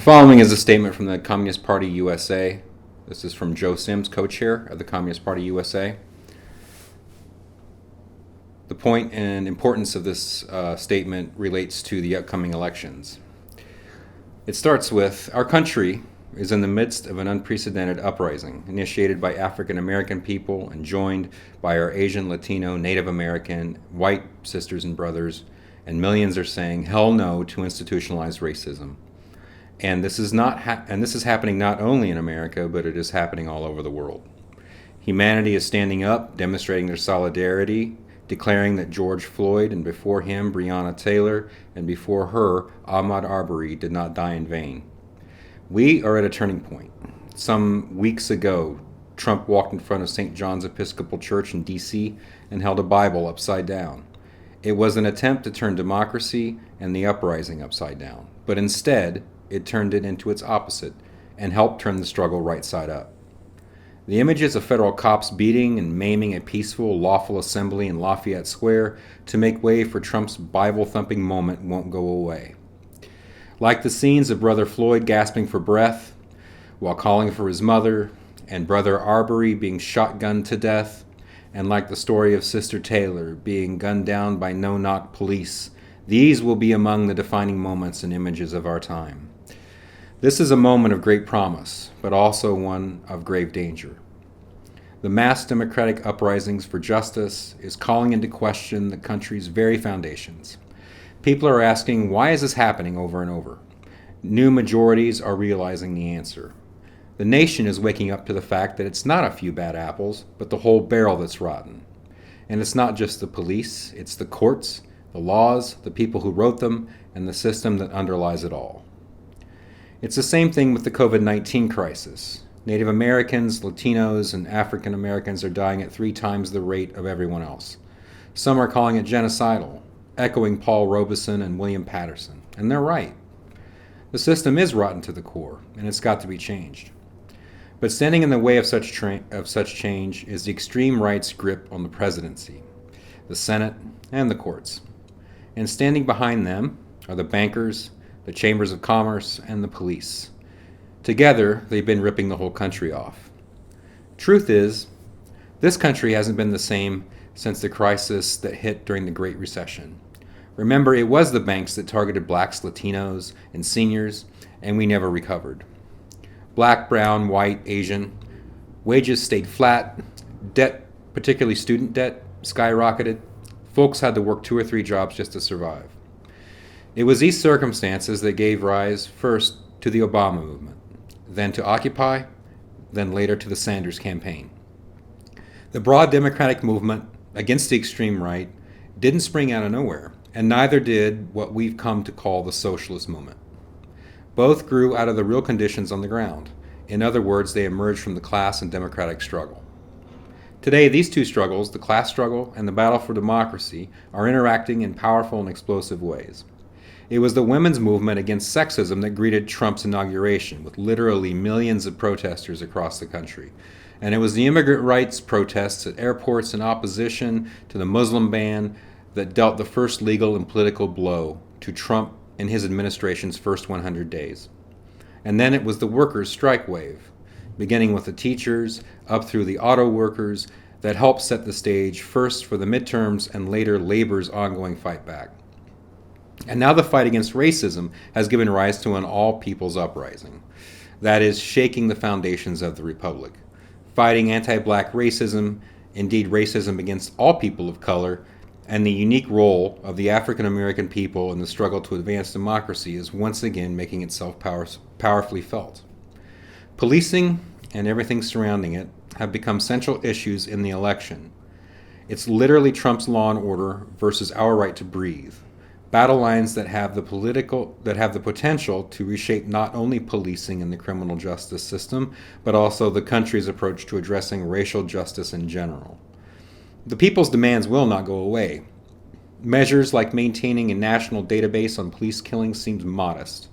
following is a statement from the Communist Party USA. This is from Joe Sims, co-chair of the Communist Party USA. The point and importance of this statement relates to the upcoming elections. It starts with, our country is in the midst of an unprecedented uprising initiated by African American people and joined by our Asian, Latino, Native American, white sisters and brothers, and millions are saying hell no to institutionalized racism. And this is happening not only in America, but it is happening all over the world. Humanity is standing up, demonstrating their solidarity, declaring that George Floyd and before him Breonna Taylor and before her Ahmaud Arbery did not die in vain. We are at a turning point. Some weeks ago, Trump walked in front of St. John's Episcopal Church in D.C. and held a Bible upside down. It was an attempt to turn democracy and the uprising upside down, but instead, it turned it into its opposite and helped turn the struggle right side up. The images of federal cops beating and maiming a peaceful, lawful assembly in Lafayette Square to make way for Trump's Bible-thumping moment won't go away. Like the scenes of Brother Floyd gasping for breath while calling for his mother, and Brother Arbery being shotgunned to death, and like the story of Sister Taylor being gunned down by no-knock police, these will be among the defining moments and images of our time. This is a moment of great promise, but also one of grave danger. The mass democratic uprisings for justice is calling into question the country's very foundations. People are asking, why is this happening over and over? New majorities are realizing the answer. The nation is waking up to the fact that it's not a few bad apples, but the whole barrel that's rotten. And it's not just the police, it's the courts, the laws, the people who wrote them, and the system that underlies it all. It's the same thing with the COVID-19 crisis. Native Americans, Latinos, and African Americans are dying at 3 times the rate of everyone else. Some are calling it genocidal, echoing Paul Robeson and William Patterson. And they're right. The system is rotten to the core, and it's got to be changed. But standing in the way of such change is the extreme right's grip on the presidency, the Senate, and the courts. And standing behind them are the bankers, the chambers of commerce, and the police. Together, they've been ripping the whole country off. Truth is, this country hasn't been the same since the crisis that hit during the Great Recession. Remember, it was the banks that targeted blacks, Latinos, and seniors, and we never recovered. Black, brown, white, Asian, wages stayed flat, debt, particularly student debt, skyrocketed. Folks had to work 2 or 3 jobs just to survive. It was these circumstances that gave rise first to the Obama movement, then to Occupy, then later to the Sanders campaign. The broad democratic movement against the extreme right didn't spring out of nowhere, and neither did what we've come to call the socialist movement. Both grew out of the real conditions on the ground. In other words, they emerged from the class and democratic struggle. Today, these 2 struggles, the class struggle and the battle for democracy, are interacting in powerful and explosive ways. It was the women's movement against sexism that greeted Trump's inauguration, with literally millions of protesters across the country. And it was the immigrant rights protests at airports in opposition to the Muslim ban that dealt the first legal and political blow to Trump in his administration's first 100 days. And then it was the workers' strike wave, beginning with the teachers, up through the auto workers, that helped set the stage first for the midterms and later labor's ongoing fight back. And now the fight against racism has given rise to an all-people's uprising. That is, shaking the foundations of the republic. Fighting anti-black racism, indeed racism against all people of color, and the unique role of the African American people in the struggle to advance democracy is once again making itself powerfully felt. Policing and everything surrounding it have become central issues in the election. It's literally Trump's law and order versus our right to breathe. Battle lines that have the potential to reshape not only policing and the criminal justice system, but also the country's approach to addressing racial justice in general. The people's demands will not go away. Measures like maintaining a national database on police killings seems modest.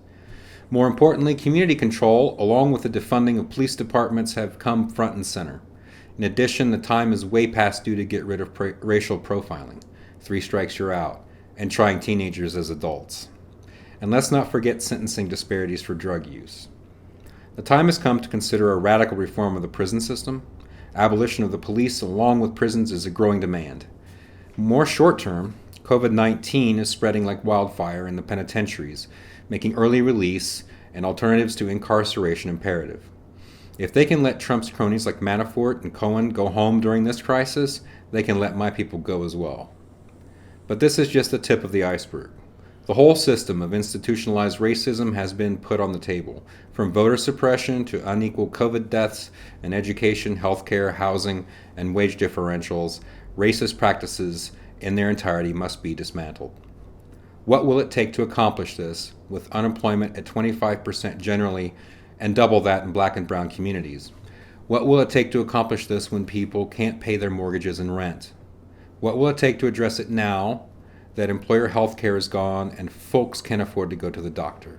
More importantly, community control, along with the defunding of police departments, have come front and center. In addition, the time is way past due to get rid of racial profiling. 3 strikes, you're out. And trying teenagers as adults. And let's not forget sentencing disparities for drug use. The time has come to consider a radical reform of the prison system. Abolition of the police along with prisons is a growing demand. More short-term, COVID-19 is spreading like wildfire in the penitentiaries, making early release and alternatives to incarceration imperative. If they can let Trump's cronies like Manafort and Cohen go home during this crisis, they can let my people go as well. But this is just the tip of the iceberg. The whole system of institutionalized racism has been put on the table, from voter suppression to unequal COVID deaths in education, healthcare, housing, and wage differentials. Racist practices in their entirety must be dismantled. What will it take to accomplish this with unemployment at 25% generally and double that in black and brown communities? What will it take to accomplish this when people can't pay their mortgages and rent? What will it take to address it now that employer health care is gone and folks can't afford to go to the doctor?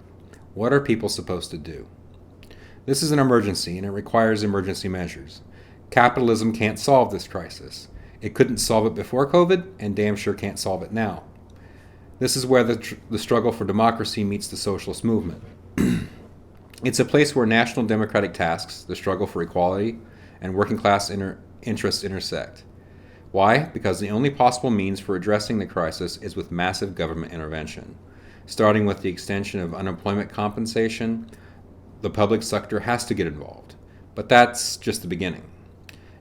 What are people supposed to do? This is an emergency and it requires emergency measures. Capitalism can't solve this crisis. It couldn't solve it before COVID and damn sure can't solve it now. This is where the struggle for democracy meets the socialist movement. It's a place where national democratic tasks, the struggle for equality, and working class interests intersect. Why? Because the only possible means for addressing the crisis is with massive government intervention. Starting with the extension of unemployment compensation, the public sector has to get involved. But that's just the beginning.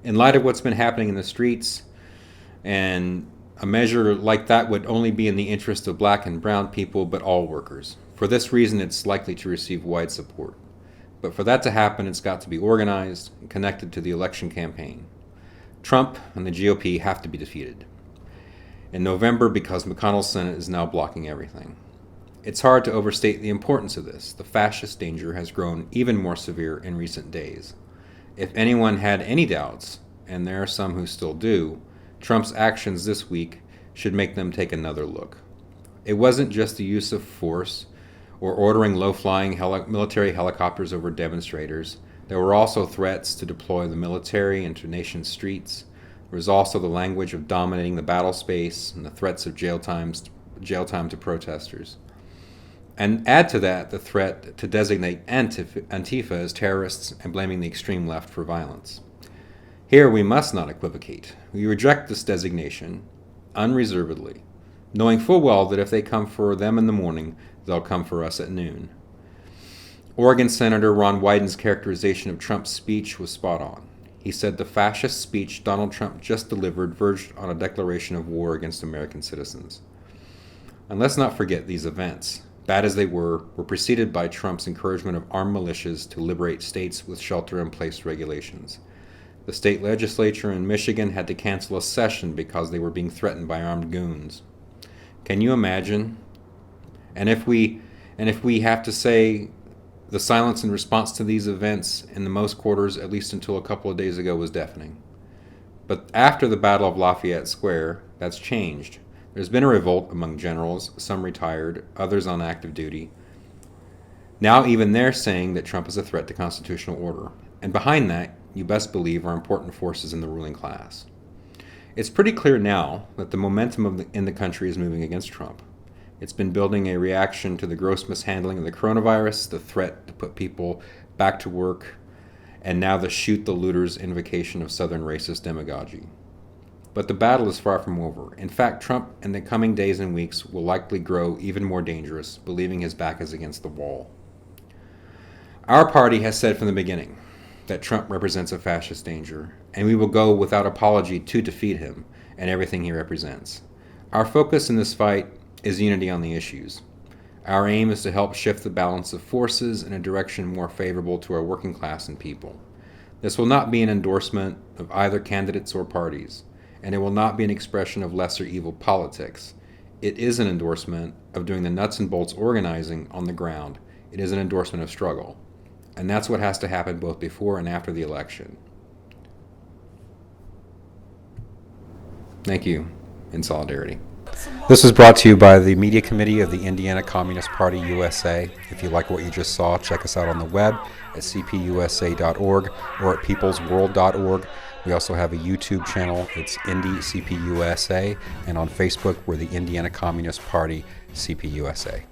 In light of what's been happening in the streets, and a measure like that would only be in the interest of black and brown people, but all workers. For this reason, it's likely to receive wide support. But for that to happen, it's got to be organized and connected to the election campaign. Trump and the GOP have to be defeated in November because McConnell's Senate is now blocking everything. It's hard to overstate the importance of this. The fascist danger has grown even more severe in recent days. If anyone had any doubts, and there are some who still do, Trump's actions this week should make them take another look. It wasn't just the use of force or ordering low-flying military helicopters over demonstrators. There were also threats to deploy the military into nation's streets. There was also the language of dominating the battle space and the threats of jail time to protesters. And add to that the threat to designate Antifa as terrorists and blaming the extreme left for violence. Here we must not equivocate. We reject this designation unreservedly, knowing full well that if they come for them in the morning, they'll come for us at noon. Oregon Senator Ron Wyden's characterization of Trump's speech was spot on. He said the fascist speech Donald Trump just delivered verged on a declaration of war against American citizens. And let's not forget these events, bad as they were preceded by Trump's encouragement of armed militias to liberate states with shelter-in-place regulations. The state legislature in Michigan had to cancel a session because they were being threatened by armed goons. Can you imagine? And if we have to say the silence in response to these events in the most quarters, at least until a couple of days ago, was deafening. But after the Battle of Lafayette Square, that's changed. There's been a revolt among generals, some retired, others on active duty. Now even they're saying that Trump is a threat to constitutional order. And behind that, you best believe, are important forces in the ruling class. It's pretty clear now that the momentum in the country is moving against Trump. It's been building a reaction to the gross mishandling of the coronavirus, the threat to put people back to work, and now the shoot the looters invocation of Southern racist demagoguery. But the battle is far from over. In fact, Trump in the coming days and weeks will likely grow even more dangerous, believing his back is against the wall. Our party has said from the beginning that Trump represents a fascist danger, and we will go without apology to defeat him and everything he represents. Our focus in this fight is unity on the issues. Our aim is to help shift the balance of forces in a direction more favorable to our working class and people. This will not be an endorsement of either candidates or parties, and it will not be an expression of lesser evil politics. It is an endorsement of doing the nuts and bolts organizing on the ground. It is an endorsement of struggle. And that's what has to happen both before and after the election. Thank you. In solidarity. This was brought to you by the Media Committee of the Indiana Communist Party USA. If you like what you just saw, check us out on the web at cpusa.org or at peoplesworld.org. We also have a YouTube channel. It's Indie CPUSA. And on Facebook, we're the Indiana Communist Party CPUSA.